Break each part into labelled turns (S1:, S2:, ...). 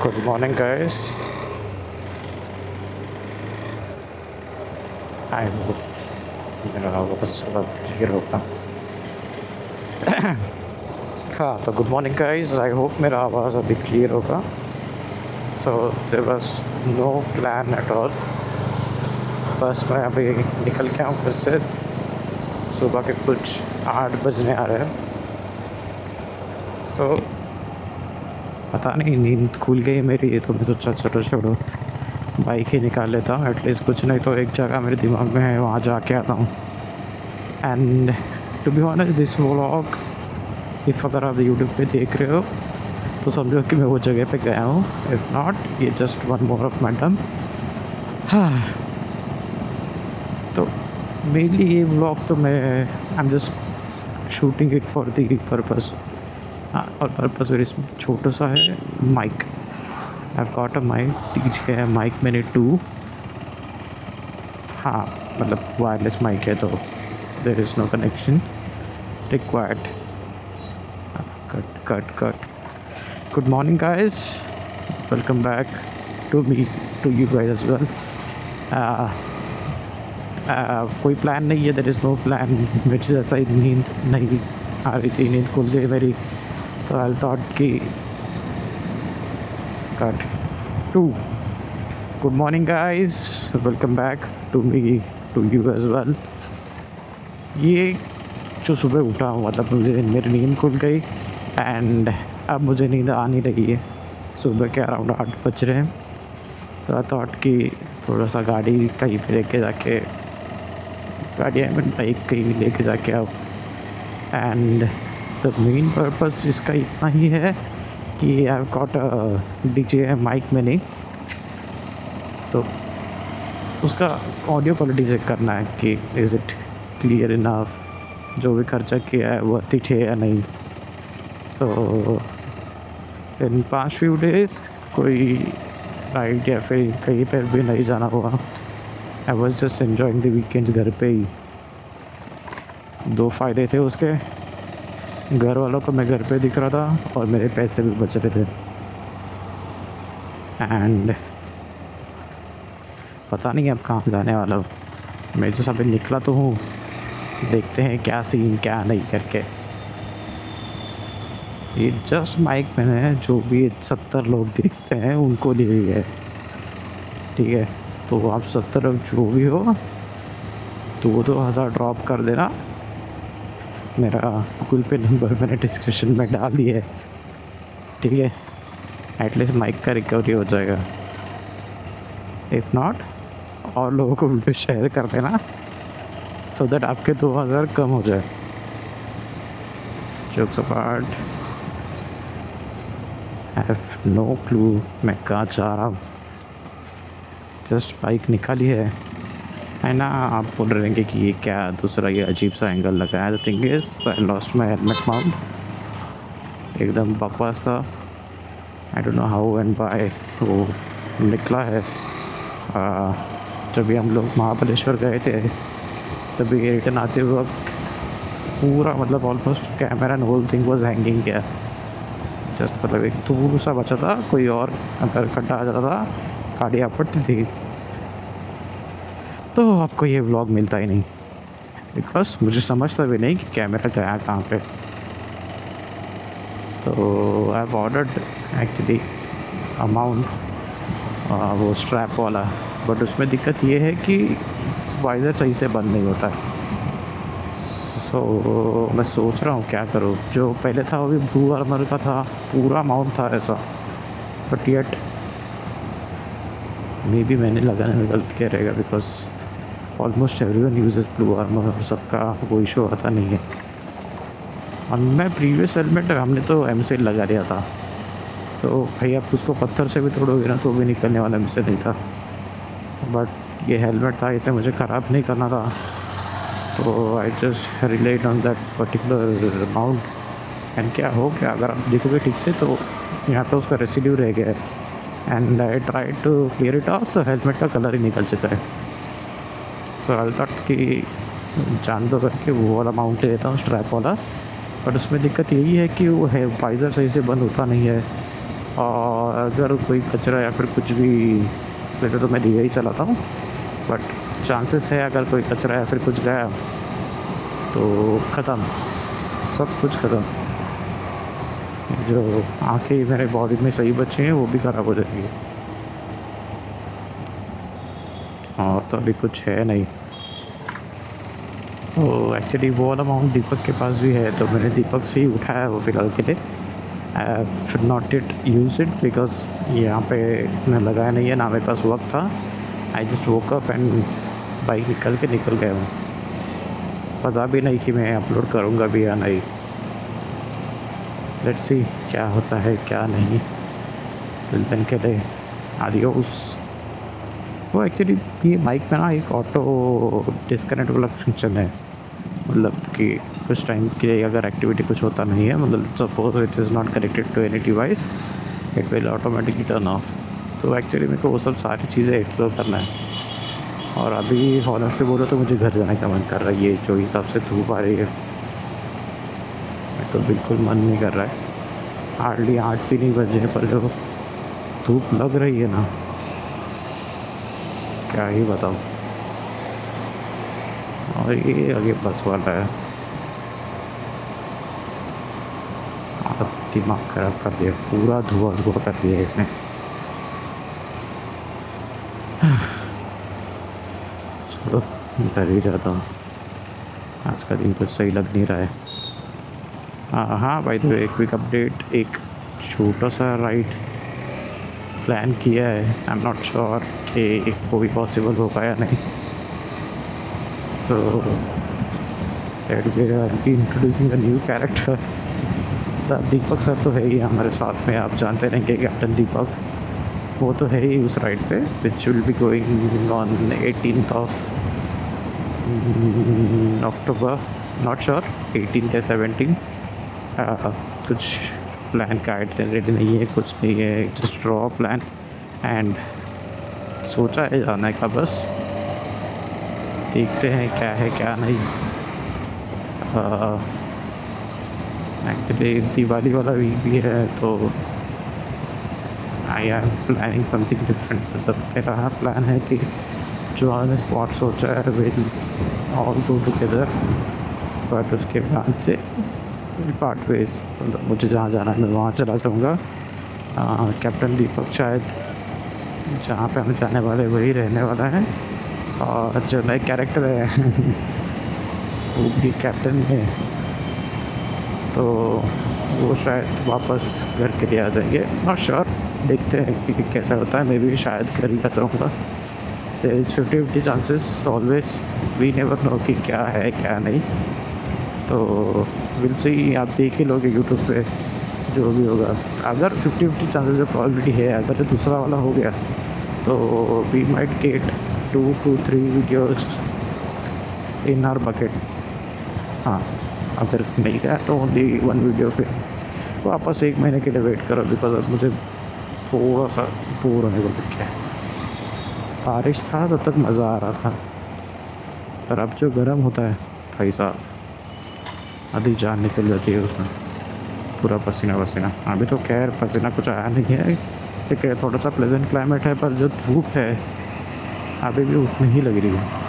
S1: Good morning, guys. I hope मेरा आवाज़ सब क्लियर होगा। हाँ, तो good morning guys. I hope मेरा आवाज़ अभी क्लियर होगा। So there was no plan at all. बस मैं अभी निकल गया हूँ घर से। सुबह के कुछ 8 बजने आ रहे हैं। सो पता नहीं नींद खुल गई मेरी, तो मैं सोचा चलो छोड़ो, बाइक ही निकाल लेता हूँ। एटलीस्ट कुछ नहीं तो एक जगह मेरे दिमाग में है, वहाँ जाके आता हूँ। And to be honest this vlog, if अगर आप यूट्यूब पे देख रहे हो तो समझो कि मैं वो जगह पे गया हूँ। इफ़ नॉट, ये just one more of my dumb. हाँ, तो मेनली ये व्लॉग तो मैं I am just shooting it for the purpose. हाँ, और पर्पस मेरे इसमें छोटा सा है, mic. I have got a mic, ठीक है, माइक मैंने 2। हाँ, मतलब वायरलेस माइक है, तो there is no connection required. Cut. Good morning, guys. Welcome back to me, to you guys as well. Uh, कोई प्लान नहीं है, देयर इज़ नो प्लान। मुझे जैसा ही नींद नहीं आ रही थी, नींद खुल गई मेरी, तो आई थॉट कि cut 2। Good morning guys, welcome back to me, to you as well. ये जो सुबह उठा हूँ, मतलब मुझे मेरी नींद खुल गई एंड अब मुझे नींद आ नहीं रही है। सुबह के अराउंड 8 बज रहे हैं। तो आई थॉट कि थोड़ा सा गाड़ी कहीं पे लेके जाके, गाड़ी आई मीन बाइक कहीं लेके जाके आओ। एंड द मेन पर्पस इसका इतना ही है कि I have got a DJ mic में नहीं, तो उसका ऑडियो क्वालिटी चेक करना है कि इज़ इट क्लियर इनफ, जो भी खर्चा किया है वर्थ इट है या नहीं। तो इन पास्ट फ्यू डेज़ कोई राइड या फिर कहीं पर भी नहीं जाना हुआ। I was just enjoying the weekends घर पे ही। 2 फ़ायदे थे उसके, घर वालों को मैं घर पे दिख रहा था और मेरे पैसे भी बच रहे थे। एंड पता नहीं अब कहाँ जाने वाला हूँ मैं। जो अभी निकला तो हूँ, देखते हैं क्या सीन क्या नहीं करके। ये जस्ट माइक मैंने जो भी 70 लोग देखते हैं उनको लिए है, ठीक है। तो आप 70 लोग जो भी हो, तो वो 2000 ड्रॉप कर देना। मेरा गूगल पे नंबर मैंने डिस्क्रिप्शन में डाल दिया है, ठीक है। एटलीस्ट माइक का रिकवरी हो जाएगा। इफ़ नॉट, और लोगों को वीडियो शेयर कर देना सो दैट आपके 2000 कम हो जाए। Jokes apart, I have no clue मैं कहाँ जा रहा हूँ। जस्ट बाइक निकाली है ना। आप बोल रहे हैं कि ये क्या दूसरा ये अजीब सा एंगल लगा है। The thing is I lost my helmet mount, एकदम बकवास था। I don't know how and by वो निकला है। जब भी हम लोग महाबलेश्वर गए थे, तभी रिटर्न आते वक्त पूरा मतलब almost camera and whole thing was hanging किया। जस्ट मतलब एक दूर सा बचा था, कोई और अगर खड्डा आ जाता था गाड़ी आपटती थी। तो आपको ये व्लॉग मिलता ही नहीं, बिकॉज मुझे समझता भी नहीं कि कैमरा गया कहाँ पे। तो I have ordered actually amount, वो स्ट्रैप वाला, बट उसमें दिक्कत ये है कि वाइज़र सही से बंद नहीं होता है। सो मैं सोच रहा हूँ क्या करूँ। जो पहले था वो भी ब्लू आर्मर का था, पूरा माउंट था ऐसा, बट येट मे बी मैंने लगाने में गलत क्या रहेगा, because almost everyone uses blue armour और सबका वो इशू आता नहीं है। और मैं प्रीवियस हेलमेट हमने तो एमसेल लगा लिया था, तो भाई आप उसको पत्थर से भी तोड़ोगे ना तो भी निकलने वाला एमसेल नहीं था। बट ये हेलमेट था, इसे मुझे ख़राब नहीं करना था, तो I just relate on that particular mount. And क्या हो गया, अगर आप देखोगे ठीक से तो यहाँ पे उसका रेसिड्यू रह गया है। And I try to clear it off, तो हेलमेट का कलर ही निकल चुका है। सो आई थॉट कि जान दो करके वो वाला माउंट ले लेता हूँ, स्ट्रैप वाला। बट उसमें दिक्कत यही है कि वो है वाइज़र सही से बंद होता नहीं है। और अगर कोई कचरा या फिर कुछ भी, वैसे तो मैं दिया ही चलाता हूँ, बट चांसेस है अगर कोई कचरा या फिर कुछ गया तो ख़त्म, सब कुछ ख़त्म। जो आँखें मेरे बॉडी में सही बचे हैं वो भी ख़राब हो जाएंगी। और तो अभी कुछ है नहीं। तो एक्चुअली वो वाला अमाउंट दीपक के पास भी है, तो मैंने दीपक से ही उठाया वो फ़िलहाल के लिए। I have not it use it because यहाँ पे मैं लगाया नहीं है ना, मेरे पास वक्त था। I just woke up and bike निकल गया हूँ। पता भी नहीं कि मैं अपलोड करूँगा भी या नहीं। लेट्स सी क्या होता है क्या नहीं। टिल देन के लिए आदियोस। वो एक्चुअली ये बाइक में ना एक ऑटो डिस्कनेक्ट वाला फंक्शन है, मतलब कि कुछ टाइम के लिए अगर एक्टिविटी कुछ होता नहीं है, मतलब suppose it is not connected to any device, it will automatically turn off. तो एक्चुअली मेरे को वो सब सारी चीज़ें एक्सप्लोर करना है। और अभी हॉनेस्टली बोलो तो मुझे घर जाने का मन कर रहा है। ये जो हिसाब से धूप आ रही है, तो बिल्कुल मन नहीं कर रहा है। हार्डली 8 भी नहीं बजे पर जो धूप लग रही है ना, क्या ही बताऊँ। और ये आगे बस वाला है, और दिमाग खराब कर दिया, पूरा धुआं धुआं कर दिया इसने। चलो डर ही जाता हूँ, आज का दिन कुछ सही लग नहीं रहा है। हाँ भाई, तो एक क्विक अपडेट, एक छोटा सा राइड प्लान किया है। आई एम नॉट श्योर कि वो भी पॉसिबल होगा या नहीं। तो introducing a new character. Deepak sir तो है ही हमारे साथ में, आप जानते रहेंगे कैप्टन दीपक, वो तो है ही उस राइड पे, which will be going on 18th of October. Not sure 18th या 17। कुछ प्लान का आइटनरी नहीं है, कुछ नहीं है, जस्ट ड्रॉ प्लान एंड सोचा है जाने का बस। देखते हैं क्या है क्या नहीं। एक्चुअली दिवाली वाला वीक भी है, तो I am planning something different. मतलब मेरा प्लान है कि जो हमने स्पॉट सोचा है will all go together, but उसके बाद से पार्ट वेज, मतलब मुझे जहाँ जाना है मैं वहाँ चला जाऊँगा। कैप्टन दीपक शायद जहाँ पे हम जाने वाले वही रहने वाला है, और जो नए कैरेक्टर है वो भी कैप्टन है, तो वो शायद वापस घर के लिए आ जाएंगे। नॉट श्योर, देखते हैं कि कैसा होता है। मैं भी शायद घर ही आता रहूँगा। There is 50-50 chances always, we never know कि क्या है क्या नहीं। तो विल सी, आप देख ही लोगे यूट्यूब पे जो भी होगा। अगर 50-50 चांसेस जो प्रॉबिलिटी है, अगर दूसरा वाला हो गया तो we might get 2 to 3 videos in our bucket. हाँ, अगर नहीं गया तो ओनली 1 वीडियो। फिर वापस 1 महीने के लिए वेट करो, बिकॉज अब मुझे थोड़ा सा बोर होने को लग गया। बारिश था तब तक मज़ा आ रहा था, पर अब जो गर्म होता है भाई साहब, आधी जान निकल जाती है उसमें, पूरा पसीना पसीना। अभी तो खैर पसीना कुछ आया नहीं है, ठीक है, थोड़ा सा प्लेजेंट क्लाइमेट है, पर जो धूप है अभी भी उतनी ही लग रही है।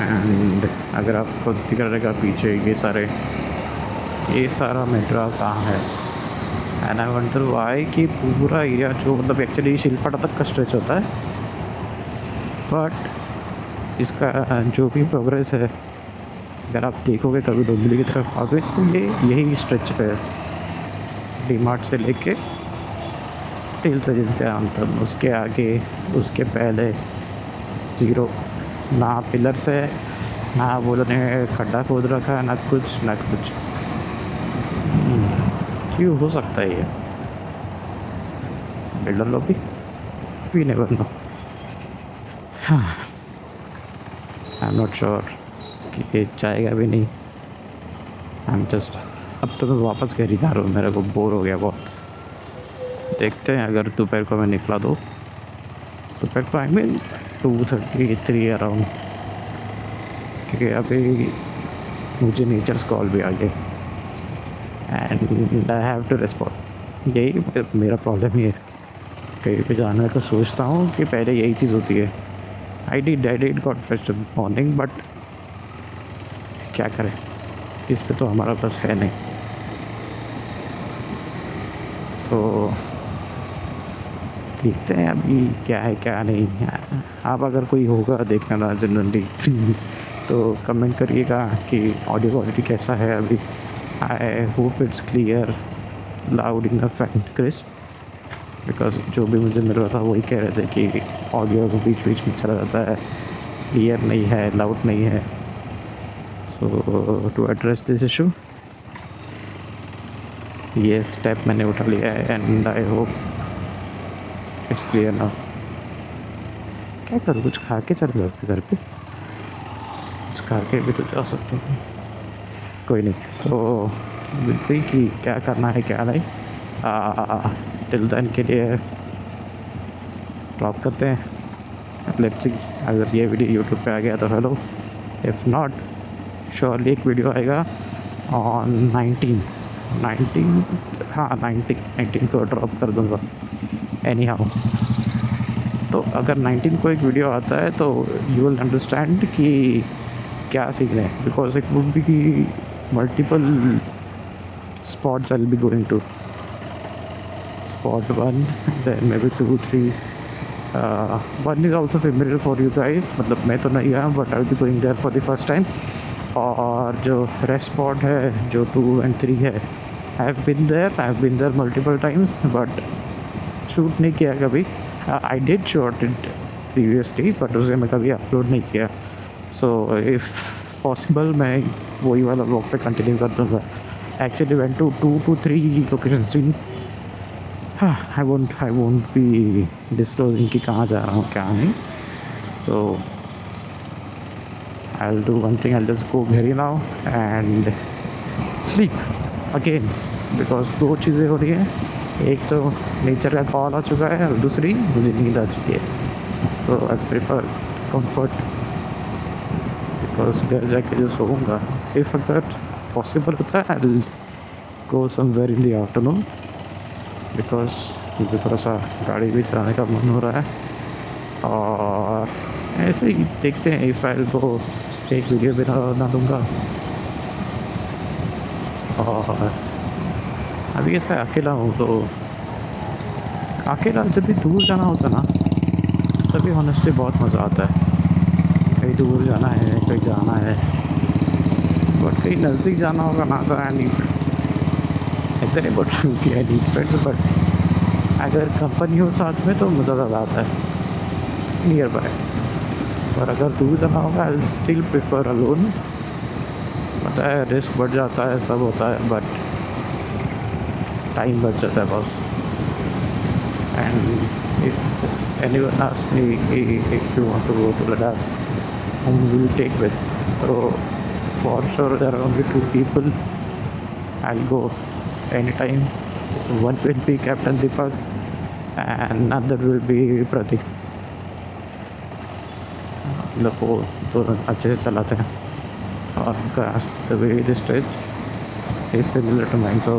S1: एंड अगर आपको दिख रहेगा पीछे ये सारा मेट्रो कहाँ है, एंड आई वंडर वाई कि पूरा एरिया जो मतलब एक्चुअली शिल्पाटा तक का स्ट्रेच होता है, बट इसका जो भी प्रोग्रेस है, अगर आप देखोगे कभी डोंबिवली की तरफ आओगे तो ये यही स्ट्रेच है, डी मार्ट से लेके टिल तजन से आमतम। उसके आगे उसके पहले ज़ीरो, ना पिलर से, ना बोलने खड्डा खोद रखा है, ना कुछ ना कुछ। क्यों हो सकता है ये? बिल्डर लोग भी नेवर नो। हाँ, आई एम नॉट श्योर कि ये जाएगा भी नहीं। आई एम जस्ट, अब तो मैं वापस घर ही जा रहा हूँ, मेरे को बोर हो गया बहुत। देखते हैं अगर दोपहर को मैं निकला तो दोपहर को आई मीन 2:33 अराउंड, क्योंकि अभी मुझे नेचर्स कॉल भी आ गए and I have to respond. यही मेरा प्रॉब्लम ही है, कहीं पे जाने का सोचता हूँ कि पहले यही चीज़ होती है। I did got first morning, but क्या करें, इस पे तो हमारा बस है नहीं। तो देखते हैं अभी क्या है क्या नहीं है। आप अगर कोई होगा देखने वाला जनरली तो कमेंट करिएगा कि ऑडियो क्वालिटी कैसा है अभी। I hope it's clear, loud enough and crisp, because जो भी मुझे मिल रहा था वही कह रहे थे कि ऑडियो बीच बीच में चला जाता है, क्लियर नहीं है, लाउड नहीं है। सो टू एड्रेस दिस इशू ये स्टेप मैंने उठा लिया है and I hope it's clear now. क्या करूँ, कुछ खा के चले जाते घर पे, कुछ खा के भी तो जा सकते हैं, कोई नहीं। तो देखते कि क्या करना है क्या नहीं। टिल देन के लिए ड्रॉप करते हैं। लेट्स सी, अगर ये वीडियो यूट्यूब पे आ गया तो हेलो, इफ़ नॉट श्योरली एक वीडियो आएगा ऑन 19 हाँ 19 को ड्रॉप कर दूँगा एनी हाउ। तो अगर 19 को एक वीडियो आता है तो यू विल अंडरस्टैंड कि क्या सीन है, because it would be multiple spots I'll be going to. Spot 1, then maybe 2, 3. 1 is also familiar for you guys, मतलब मैं तो नहीं गया but I will be going there for the first time. और जो रेस्ट स्पॉट है जो 2 and 3 है, I have been there multiple times but shoot नहीं किया कभी। I did shot it previously but उसे मैं कभी अपलोड नहीं किया। सो इफ़ पॉसिबल मैं वही वाला ब्लॉग पे कंटिन्यू कर दूँगा। Actually went to 2 to 3 locations in I won't be disclosing कि कहाँ जा रहा हूँ क्या नहीं। So I'll do one thing, I'll just go very now and sleep again, because दो चीज़ें हो रही हैं, एक तो नेचर का कॉल आ चुका है और दूसरी मुझे नींद आ चुकी है। So I prefer comfort, because घर जाके जो सोऊंगा, इफ़ अगर पॉसिबल होता है I will go somewhere in the afternoon, because मुझे थोड़ा सा गाड़ी भी चलाने का मन हो रहा है। और ऐसे ही देखते हैं, इफ़ आई को एक वीडियो भी बना दूँगा। और अभी ऐसा अकेला हूँ तो अकेला जब भी दूर जाना होता ना तभी ऑनेस्टली बहुत मज़ा आता है। कहीं दूर जाना है, कहीं जाना है, बट कहीं नज़दीक जाना होगा ना तो आई नीड फ्रेंड्स। ऐसा नहीं बोल रहा हूँ कि आई नीड फ्रेंड्स, बट अगर कंपनी हो साथ में तो मज़ा ज़्यादा आता है नियर बाय। और अगर दूर जाना होगा आई स्टिल प्रेफर अलोन। पता है रिस्क बढ़ जाता है, सब होता है, बट टाइम बच जाता है बस। And if anyone asks me if you want to go to Ladakh, whom will you take with? So for sure there are only 2 people I'll go anytime. One will be Captain Deepak and another will be Pratik. लोग वो दोनों अच्छे से चलाते हैं और the way this stretch is similar to mine, so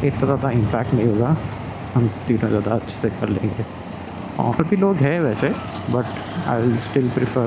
S1: इतना ज़्यादा इम्पैक्ट नहीं होगा, हम तीनों ज़्यादा अच्छे से कर लेंगे। और भी लोग हैं वैसे, but I will still prefer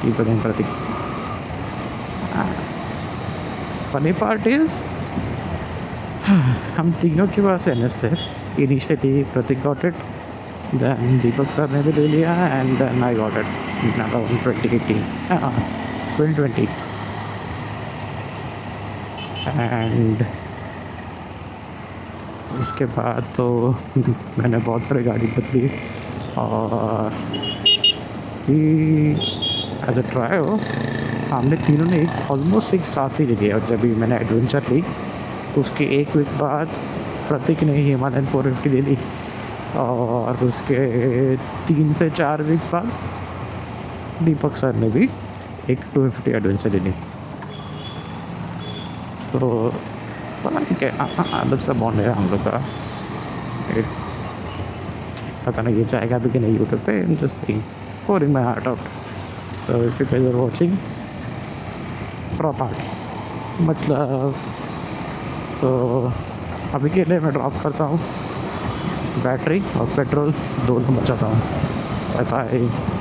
S1: Deepak and Prateek. Funny part is हम तीनों के पास एनएस थे initially. Prateek got it, then Deepak sir ने भी ले लिया and then I got it around 2020 and उसके बाद तो मैंने बहुत सारी गाड़ी बदली। और एज अ ट्राई हो हमने तीनों ने ऑलमोस्ट एक साथ ही लिया। और जब भी मैंने एडवेंचर ली उसके एक वीक बाद प्रतीक ने हिमालयन 450 ले ली, और उसके 3 से 4 वीक्स बाद दीपक सर ने भी एक 250 एडवेंचर ले ली। तो पता नहीं क्या अलग सा बॉन्ड है हम लोग का, पता नहीं ये जाएगा भी कि नहीं यूट्यूब पे। Interesting pouring my heart out. So if you guys are watching, proper much love. So अभी के लिए मैं ड्रॉप करता हूँ बैटरी और पेट्रोल दोनों बचाता हूँ। Bye bye.